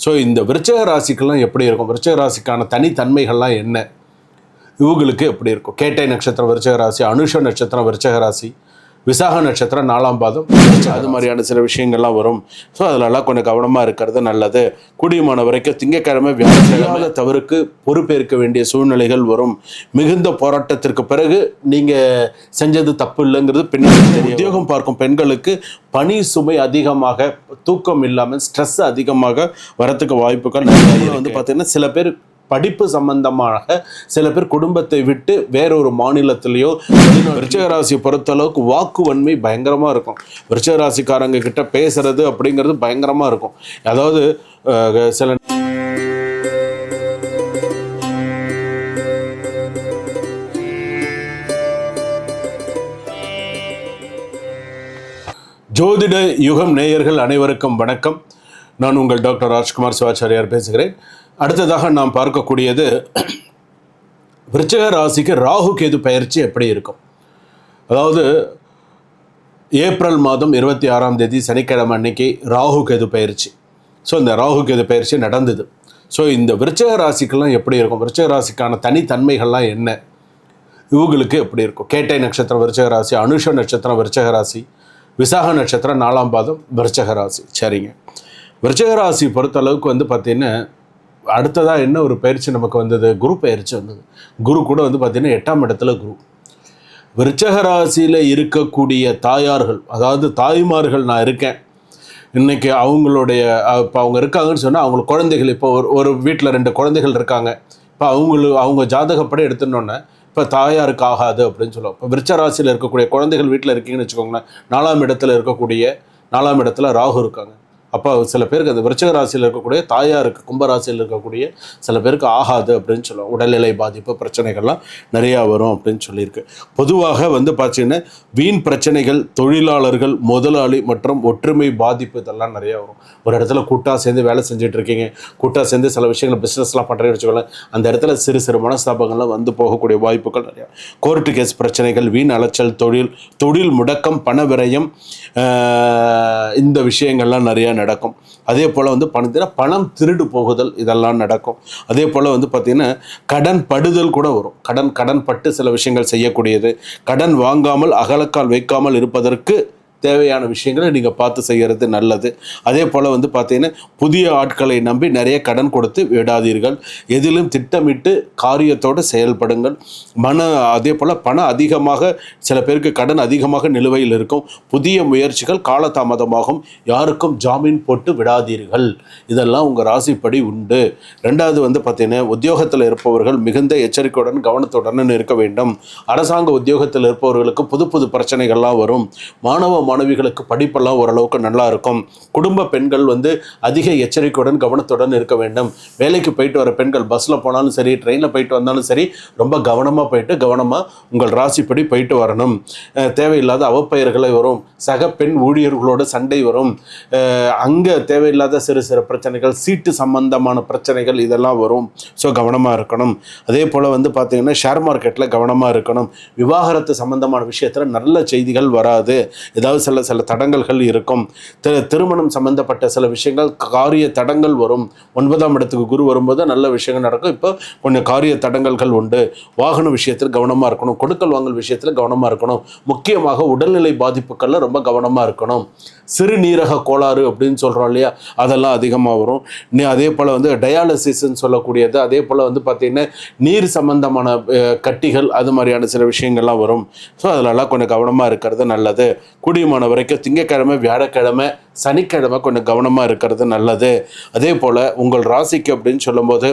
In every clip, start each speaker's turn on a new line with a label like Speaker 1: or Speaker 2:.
Speaker 1: So இந்த விருச்சிக ராசிக்கெல்லாம் எப்படி இருக்கும், விருச்சிக ராசிக்கான தனித்தன்மைகள்லாம் என்ன, இவங்களுக்கு எப்படி இருக்கும். கேட்டை நட்சத்திரம் விருச்சிக ராசி, அனுஷ நட்சத்திரம் விருச்சிக ராசி, விசாக நட்சத்திரம் 4ஆம் பாதம், அது மாதிரியான சில விஷயங்கள்லாம் வரும். ஸோ அதிலெல்லாம் கொஞ்சம் கவனமாக இருக்கிறது நல்லது. கூடியமான வரைக்கும் திங்கக்கிழமை வியாழக்கிழமை தவறுக்கு பொறுப்பேற்க வேண்டிய சூழ்நிலைகள் வரும். மிகுந்த போராட்டத்திற்கு பிறகு நீங்கள் செஞ்சது தப்பு இல்லைங்கிறது பின்னாடி தெரியும். உத்தியோகம் பார்க்கும் பெண்களுக்கு பணி சுமை அதிகமாக, தூக்கம் இல்லாமல் ஸ்ட்ரெஸ் அதிகமாக வரத்துக்கு வாய்ப்புகள் நிறைய வந்து பார்த்தீங்கன்னா, சில பேர் படிப்பு சம்பந்தமாக, சில பேர் குடும்பத்தை விட்டு வேறொரு மாநிலத்திலேயோ. விருச்சிக ராசியை பொறுத்தளவுக்கு வாக்குவன்மை பயங்கரமாக இருக்கும். விருச்சிக ராசிக்காரங்க கிட்ட பேசுறது அப்படிங்கிறது பயங்கரமாக இருக்கும். அதாவது சில ஜோதிட யுகம் நேயர்கள் அனைவருக்கும் வணக்கம். நான் உங்கள் டாக்டர் ராஜ்குமார் சிவாச்சாரியார் பேசுகிறேன். அடுத்ததாக நாம் பார்க்கக்கூடியது விருச்சிக ராசிக்கு ராகு கேது பயிற்சி எப்படி இருக்கும். அதாவது ஏப்ரல் மாதம் 26ஆம் தேதி சனிக்கிழமை அன்னைக்கு ராகு கேது பயிற்சி. ஸோ இந்த ராகு கேது பயிற்சி நடந்தது. ஸோ இந்த விருச்சிக ராசிக்கெல்லாம் எப்படி இருக்கும், விருச்சிக ராசிக்கான தனித்தன்மைகள்லாம் என்ன, இவங்களுக்கு எப்படி இருக்கும். கேட்டை நட்சத்திரம் விருச்சிக ராசி, அனுஷ நட்சத்திரம் விருச்சிக ராசி, விசாக நட்சத்திரம் 4ஆம் பாதம் விருச்சிக ராசி. சரிங்க, விருச்சிக ராசி பொறுத்தளவுக்கு வந்து பார்த்திங்கன்னா, அடுத்ததாக என்ன ஒரு பயிற்சி நமக்கு வந்தது, குரு பயிற்சி வந்தது. குரு கூட வந்து பார்த்திங்கன்னா 8ஆம் இடத்துல குரு. விருச்சிக ராசியில் இருக்கக்கூடிய தாயார்கள், அதாவது தாய்மார்கள், நான் இருக்கேன் இன்றைக்கி, அவங்களுடைய இப்போ அவங்க இருக்காங்கன்னு சொன்னால் அவங்களுக்கு குழந்தைகள், இப்போ ஒரு வீட்டில் 2 குழந்தைகள் இருக்காங்க. இப்போ அவங்க ஜாதகப்படி எடுத்துனோன்னே இப்போ தாயாருக்கு ஆகாது அப்படின்னு சொல்லுவோம். இப்போ விருச்சிக ராசியில் இருக்கக்கூடிய குழந்தைகள் வீட்டில் இருக்கீங்கன்னு வச்சுக்கோங்களேன், 4ஆம் இடத்துல ராகு இருக்காங்க. அப்போ சில பேருக்கு அந்த விருச்சிக ராசியில் இருக்கக்கூடிய தாயாருக்கு, கும்பராசியில் இருக்கக்கூடிய சில பேருக்கு ஆகாது அப்படின்னு சொல்லுவோம். உடல்நிலை பாதிப்பு பிரச்சனைகள்லாம் நிறையா வரும் அப்படின்னு சொல்லியிருக்கு. பொதுவாக வந்து பார்த்தீங்கன்னா வீண் பிரச்சனைகள், தொழிலாளர்கள், முதலாளி மற்றும் ஒற்றுமை பாதிப்பு இதெல்லாம் நிறையா வரும். ஒரு இடத்துல கூட்டாக சேர்ந்து வேலை செஞ்சுட்டு இருக்கீங்க, கூட்டாக சேர்ந்து சில விஷயங்கள் பிஸ்னஸ்லாம் பண்ணுறேன்னு வச்சுக்கோங்களேன், அந்த இடத்துல சிறு சிறு மனஸ்தாபங்கள்லாம் வந்து போகக்கூடிய வாய்ப்புகள் நிறையா. கோர்ட்டு கேஸ் பிரச்சனைகள், வீண் அலைச்சல், தொழில் முடக்கம், பண விரயம், இந்த விஷயங்கள்லாம் நிறையா நடக்கும். அதே போல் வந்து பணம் திருடு போகுதல் இதெல்லாம் நடக்கும். அதே போல் வந்து பார்த்திங்கன்னா கடன் படுதல் கூட வரும். கடன் பட்டு சில விஷயங்கள் செய்யக்கூடியது. கடன் வாங்காமல் அகலக்கால் வைக்காமல் இருப்பதற்கு தேவையான விஷயங்களை நீங்கள் பார்த்து செய்கிறது நல்லது. அதே போல் வந்து பார்த்தீங்கன்னா புதிய ஆட்களை நம்பி நிறைய கடன் கொடுத்து விடாதீர்கள். எதிலும் திட்டமிட்டு காரியத்தோடு செயல்படுங்கள். அதே போல் பணம் அதிகமாக, சில பேருக்கு கடன் அதிகமாக நிலுவையில் இருக்கும். புதிய முயற்சிகள் காலதாமதமாகும். யாருக்கும் ஜாமீன் போட்டு விடாதீர்கள். இதெல்லாம் உங்கள் ராசிப்படி உண்டு. 2வது வந்து பார்த்தீங்கன்னா உத்தியோகத்தில் இருப்பவர்கள் மிகுந்த எச்சரிக்கையுடன் கவனத்துடன் இருக்க வேண்டும். அரசாங்க உத்தியோகத்தில் இருப்பவர்களுக்கு புது பிரச்சனைகள்லாம் வரும். மாணவிகளுக்கு படிப்பெல்லாம் ஓரளவுக்கு நல்லா இருக்கும். குடும்ப பெண்கள் வந்து அதிக எச்சரிக்கையுடன் கவனத்துடன் இருக்க வேண்டும். வேலைக்கு போயிட்டு வர பெண்கள் பஸ்ஸில் போனாலும் சரி, ட்ரெயினில் போயிட்டு வந்தாலும் சரி, ரொம்ப கவனமாக போயிட்டு கவனமாக உங்கள் ராசிப்படி போயிட்டு வரணும். தேவையில்லாத அவப்பெயர்களை வரும். சக பெண் ஊழியர்களோட சண்டை வரும். அங்கே தேவையில்லாத சிறு சிறு பிரச்சனைகள், சீட்டு சம்பந்தமான பிரச்சனைகள் இதெல்லாம் வரும். ஸோ கவனமாக இருக்கணும். அதே போல் வந்து பார்த்திங்கன்னா ஷேர் மார்க்கெட்டில் கவனமாக இருக்கணும். விவாகரத்து சம்பந்தமான விஷயத்தில் நல்ல செய்திகள் வராது. ஏதாவது சில தடங்கல்கள் இருக்கும். திருமணம் சம்பந்தப்பட்ட சில விஷயங்கள், காரிய தடங்கள் வரும். 9ஆம் இடத்துக்கு குரு வரும்போது நல்ல விஷயங்கள் நடக்கும். இப்போ கொஞ்சம் காரிய தடங்கல்கள் உண்டு. வாகன விஷயத்தில் கவனமாக இருக்கணும். கொடுக்கல் வாங்கல் விஷயத்தில் கவனமாக இருக்கணும். முக்கியமாக உடல்நிலை பாதிப்புகளில் ரொம்ப கவனமாக இருக்கணும். சிறுநீரக கோளாறு அப்படின்னு சொல்கிறோம் இல்லையா, அதெல்லாம் அதிகமாக வரும். அதே போல் வந்து டயாலிசிஸ்ன்னு சொல்லக்கூடியது, அதே போல் வந்து பார்த்திங்கன்னா நீர் சம்பந்தமான கட்டிகள், அது மாதிரியான சில விஷயங்கள்லாம் வரும். ஸோ அதிலெல்லாம் கொஞ்சம் கவனமாக இருக்கிறது நல்லது. கூடியமான வரைக்கும் திங்கக்கிழமை, வியாழக்கிழமை, சனிக்கிழமை கொஞ்சம் கவனமாக இருக்கிறது நல்லது. அதே போல் உங்கள் ராசிக்கு அப்படின்னு சொல்லும்போது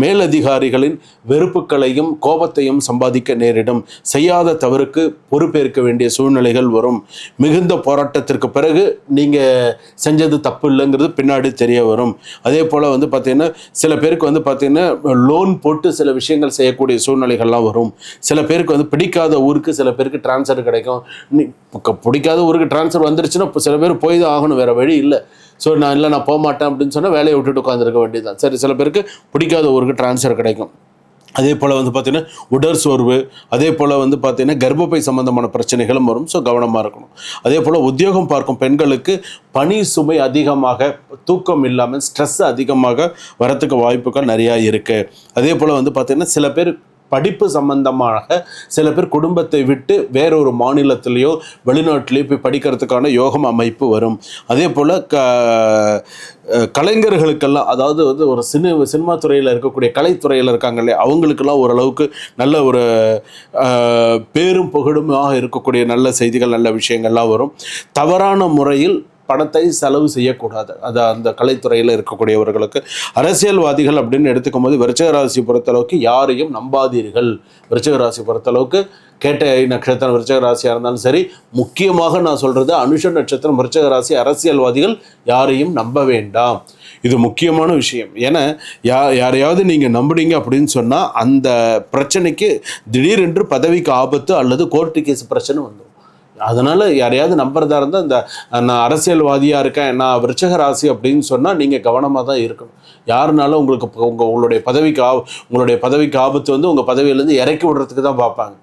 Speaker 1: மேலதிகாரிகளின் வெறுப்புகளையும் கோபத்தையும் சம்பாதிக்க நேரிடும். செய்யாத தவறுக்கு பொறுப்பேற்க வேண்டிய சூழ்நிலைகள் வரும். மிகுந்த போராட்டத்திற்கு பிறகு நீங்கள் செஞ்சது தப்பு இல்லைங்கிறது பின்னாடி தெரிய வரும். அதே போல் வந்து பார்த்திங்கன்னா சில பேருக்கு வந்து பார்த்திங்கன்னா லோன் போட்டு சில விஷயங்கள் செய்யக்கூடிய சூழ்நிலைகள்லாம் வரும். சில பேருக்கு வந்து பிடிக்காத ஊருக்கு சில பேருக்கு டிரான்ஸ்ஃபர் கிடைக்கும். பிடிக்காத ஊருக்கு டிரான்ஸ்ஃபர் வந்துருச்சுன்னா இப்போ சில பேர் போய் தான் ஆகணும், வேறு வழி இல்லை. ஸோ நான் போக மாட்டேன் அப்படின்னு சொன்னால் வேலையை விட்டுட்டு உட்காந்துருக்க வேண்டியதுதான். சரி, சில பேருக்கு பிடிக்காத ஊருக்கு டிரான்ஸ்ஃபர் கிடைக்கும். அதே போல் வந்து பார்த்திங்கன்னா உடற் சோர்வு, அதே போல் வந்து பார்த்திங்கன்னா கர்ப்பப்பை சம்மந்தமான பிரச்சனைகளும் வரும். ஸோ கவனமாக இருக்கணும். அதே போல் உத்தியோகம் பார்க்கும் பெண்களுக்கு பணி சுமை அதிகமாக, தூக்கம் இல்லாமல் ஸ்ட்ரெஸ் அதிகமாக வரத்துக்கு வாய்ப்புகள் நிறையா இருக்குது. அதே போல் வந்து பார்த்திங்கன்னா சில பேர் படிப்பு சம்பந்தமாக சில பேர் குடும்பத்தை விட்டு வேறொரு மாநிலத்திலேயோ வெளிநாட்டிலேயோ போய் படிக்கிறதுக்கான யோகம் அமைப்பு வரும். அதே போல் கலைஞர்களுக்கெல்லாம், அதாவது வந்து ஒரு சினிமா துறையில் இருக்கக்கூடிய கலைத்துறையில் இருக்காங்க இல்லையா, அவங்களுக்கெல்லாம் ஓரளவுக்கு நல்ல ஒரு பேரும் புகழுமாக இருக்கக்கூடிய நல்ல செய்திகள், நல்ல விஷயங்கள்லாம் வரும். தவறான முறையில் பணத்தை செலவு செய்யக்கூடாது. அது அந்த கலைத்துறையில் இருக்கக்கூடியவர்களுக்கு. அரசியல்வாதிகள் அப்படின்னு எடுத்துக்கும் போது விருச்சிக ராசி பொறுத்தளவுக்கு யாரையும் நம்பாதீர்கள். விருச்சிக ராசி பொறுத்தளவுக்கு கேட்டை நட்சத்திரம் விருச்சிக ராசியாக இருந்தாலும் சரி, முக்கியமாக நான் சொல்கிறது அனுஷ நட்சத்திரம் விருச்சிக ராசி அரசியல்வாதிகள் யாரையும் நம்ப வேண்டாம். இது முக்கியமான விஷயம். ஏன்னா யாரையாவது நீங்கள் நம்புனீங்க அப்படின்னு சொன்னால் அந்த பிரச்சனைக்கு திடீரென்று பதவிக்கு ஆபத்து அல்லது கோர்ட்டு கேஸ் பிரச்சனை வந்துடும். அதனால் யாரையாவது நம்புறதா இருந்தால், இந்த நான் அரசியல்வாதியாக இருக்கேன், நான் விருச்சிக ராசி அப்படின்னு சொன்னால் நீங்கள் கவனமாக தான் இருக்கணும். யாருனாலும் உங்களுடைய பதவிக்கு ஆபத்து வந்து உங்கள் பதவியிலேருந்து இறக்கி விடுறதுக்கு தான் பார்ப்பாங்க.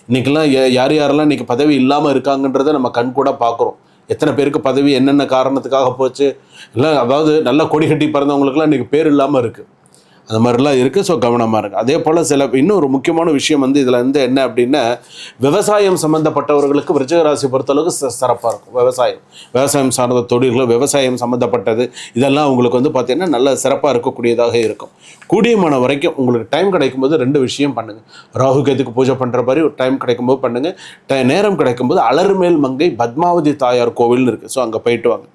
Speaker 1: இன்றைக்கெல்லாம் யாரெல்லாம் இன்றைக்கி பதவி இல்லாமல் இருக்காங்கன்றதை நம்ம கண் கூட பார்க்குறோம். எத்தனை பேருக்கு பதவி என்னென்ன காரணத்துக்காக போச்சு எல்லாம். அதாவது நல்லா கொடி கட்டி பிறந்தவங்களுக்குலாம் இன்றைக்கி பேர் இல்லாமல் இருக்குது. அந்த மாதிரிலாம் இருக்குது. ஸோ கவனமாக இருக்குது. அதே போல் இன்னொரு முக்கியமான விஷயம் வந்து இதில் வந்து என்ன அப்படின்னா, விவசாயம் சம்மந்தப்பட்டவர்களுக்கு விருச்சிக ராசி பொறுத்தளவுக்கு சிறப்பாக இருக்கும். விவசாயம் சார்ந்த தொழில்கள், விவசாயம் சம்மந்தப்பட்டது, இதெல்லாம் உங்களுக்கு வந்து பார்த்திங்கன்னா நல்ல சிறப்பாக இருக்கக்கூடியதாக இருக்கும். கூடியமான வரைக்கும் உங்களுக்கு டைம் கிடைக்கும்போது 2 விஷயம் பண்ணுங்கள். ராகு கேதுக்கு பூஜை பண்ணுற மாதிரி ஒரு டைம் கிடைக்கும்போது பண்ணுங்கள். நேரம் கிடைக்கும்போது அலர்மேல் மங்கை பத்மாவதி தாயார் கோவில்னு இருக்குது. ஸோ அங்கே போயிட்டு வாங்க.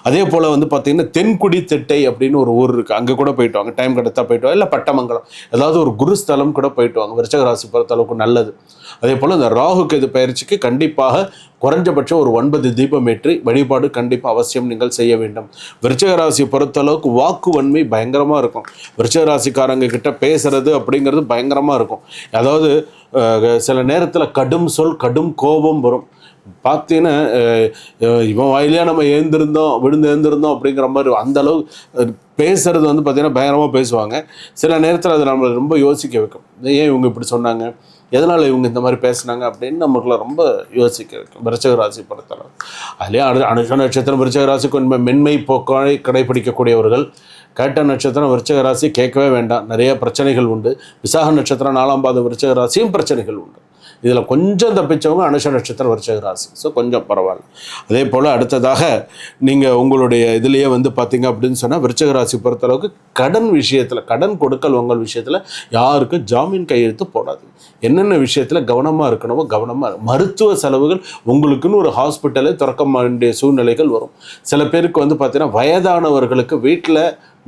Speaker 1: அதே போல் வந்து பார்த்திங்கன்னா தென்குடி திட்டை அப்படின்னு ஒரு ஊர் இருக்குது. அங்கே கூட போயிட்டு வாங்க. டைம் கிடைத்தா போயிட்டு வாங்க. இல்லை பட்டமங்கலம், ஏதாவது ஒரு குருஸ்தலம் கூட போயிட்டு வாங்க. விருச்சிக ராசி பொறுத்தளவுக்கு நல்லது. அதே போல் இந்த ராகு கேது பயிற்சிக்கு கண்டிப்பாக குறைஞ்சபட்சம் ஒரு 9 தீபம் ஏற்றி வழிபாடு கண்டிப்பாக அவசியம் நீங்கள் செய்ய வேண்டும். விருச்சிக ராசி பொறுத்தளவுக்கு வாக்கு வன்மை பயங்கரமாக இருக்கும். விருச்சிக ராசிக்காரங்க கிட்ட பேசுறது அப்படிங்கிறது பயங்கரமாக இருக்கும். அதாவது சில நேரத்தில் கடும் சொல், கடும் கோபம் வரும். பார்த்தீங்கன்னா இவன் வாயிலே நம்ம எழுந்திருந்தோம் அப்படிங்கிற மாதிரி அந்த அளவு பேசுறது வந்து பார்த்திங்கன்னா பயங்கரமாக பேசுவாங்க. சில நேரத்தில் அது நம்மளை ரொம்ப யோசிக்க வைக்கும். ஏன் இவங்க இப்படி சொன்னாங்க, எதனால் இவங்க இந்த மாதிரி பேசுனாங்க அப்படின்னு நமக்குள்ள ரொம்ப யோசிக்க வைக்கும். விருச்சிக ராசி பொறுத்தளவு அதுலேயே அனுஷ நட்சத்திரம் விருச்சிக ராசி கொஞ்சம் மென்மை போக்காய் கடைபிடிக்கக்கூடியவர்கள். கேட்ட நட்சத்திரம் விருச்சிக ராசி கேட்கவே வேண்டாம், நிறைய பிரச்சனைகள் உண்டு. விசாக நட்சத்திரம் 4ஆம் பாதம் விருச்சிக ராசியும் பிரச்சனைகள் உண்டு. இதில் கொஞ்சம் தப்பிச்சவங்க அனுஷ நட்சத்திரம் விருச்சிக ராசி. ஸோ கொஞ்சம் பரவாயில்ல. அதே போல் அடுத்ததாக நீங்கள் உங்களுடைய இதுலேயே வந்து பார்த்தீங்க அப்படின்னு சொன்னால் விருச்சிக ராசி பொறுத்தளவுக்கு கடன் விஷயத்தில், கடன் கொடுக்கல் உங்கள் விஷயத்தில் யாருக்கும் ஜாமீன் கையெழுத்து போடாது. என்னென்ன விஷயத்தில் கவனமாக இருக்கணுமோ கவனமாக. மருத்துவ செலவுகள் உங்களுக்குன்னு ஒரு ஹாஸ்பிட்டலே திறக்க வேண்டிய சூழ்நிலைகள் வரும். சில பேருக்கு வந்து பார்த்தீங்கன்னா வயதானவர்களுக்கு வீட்டில்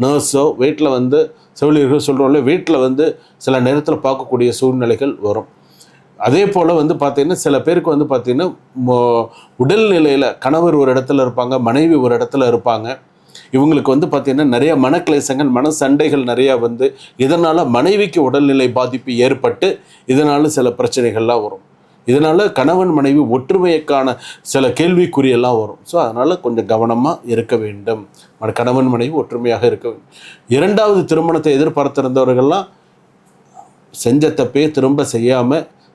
Speaker 1: நர்ஸோ, வீட்டில் வந்து செவிலியர்கள் சொல்கிறோம்ல, வீட்டில் வந்து சில நேரத்தில் பார்க்கக்கூடிய சூழ்நிலைகள் வரும். அதே போல் வந்து பார்த்திங்கன்னா சில பேருக்கு வந்து பார்த்திங்கன்னா உடல்நிலையில் கணவர் ஒரு இடத்துல இருப்பாங்க, மனைவி ஒரு இடத்துல இருப்பாங்க. இவங்களுக்கு வந்து பார்த்திங்கன்னா நிறைய மனக்லேசங்கள், மன சண்டைகள் நிறையா வந்து இதனால் மனைவிக்கு உடல்நிலை பாதிப்பு ஏற்பட்டு இதனால் சில பிரச்சனைகள்லாம் வரும். இதனால் கணவன் மனைவி ஒற்றுமைக்கான சில கேள்விக்குறியெல்லாம் வரும். ஸோ அதனால் கொஞ்சம் கவனமாக இருக்க வேண்டும். கணவன் மனைவி ஒற்றுமையாக இருக்க வேண்டும். 2வது திருமணத்தை எதிர்பார்த்திருந்தவர்கள்லாம் செஞ்ச தப்பே திரும்ப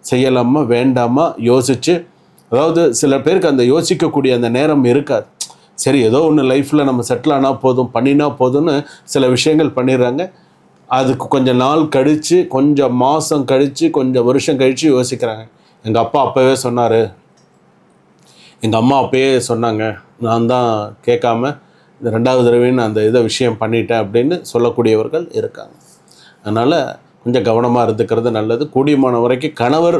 Speaker 1: செய்யலாமா வேண்டாமா யோசித்து, அதாவது சில பேருக்கு அந்த யோசிக்கக்கூடிய அந்த நேரம் இருக்காது. சரி ஏதோ ஒன்று லைஃப்பில் நம்ம செட்டில் ஆனால் போதும், பண்ணினா போதும்னு சில விஷயங்கள் பண்ணிடுறாங்க. அதுக்கு கொஞ்சம் நாள் கழித்து, கொஞ்சம் மாதம் கழித்து, கொஞ்சம் வருஷம் கழித்து யோசிக்கிறாங்க. எங்கள் அப்பா அப்போவே சொன்னார், எங்கள் அம்மா அப்போயே சொன்னாங்க, நான் தான் கேட்காம இந்த 2வது தடவைன்னு அந்த விஷயம் பண்ணிட்டேன் அப்படின்னு சொல்லக்கூடியவர்கள் இருக்காங்க. அதனால் கொஞ்சம் கவனமாக இருந்துக்கிறது நல்லது. கூடியமான வரைக்கும் கணவர்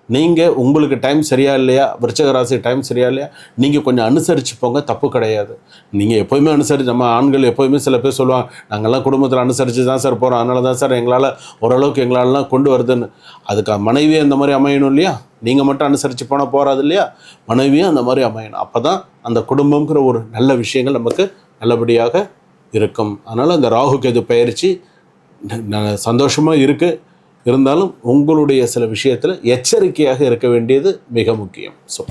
Speaker 1: நீங்கள் உங்களுக்கு டைம் சரியா இல்லையா, விருச்சிக ராசி டைம் சரியா இல்லையா, நீங்கள் கொஞ்சம் அனுசரித்து போங்க, தப்பு கிடையாது. நீங்கள் எப்போயுமே அனுசரித்து, நம்ம ஆண்கள் எப்போயுமே சில பேர் சொல்லுவாங்க, நாங்கள்லாம் குடும்பத்தில் அனுசரித்து தான் சார் போகிறோம், அதனால தான் சார் எங்களால் ஓரளவுக்கு எங்களாலலாம் கொண்டு வருதுன்னு. அதுக்கு மனைவியே அந்த மாதிரி அமையணும் இல்லையா? நீங்கள் மட்டும் அனுசரித்து போனால் போகாது இல்லையா? மனைவியும் அந்த மாதிரி அமையணும். அப்போ தான் அந்த குடும்பங்கிற ஒரு நல்ல விஷயங்கள் நமக்கு நல்லபடியாக இருக்கும். அதனால் அந்த ராகு கேது பயிற்சி சந்தோஷமாக இருக்குது. இருந்தாலும் உங்களுடைய சில விஷயத்தில் எச்சரிக்கையாக இருக்க வேண்டியது மிக முக்கியம். ஸோ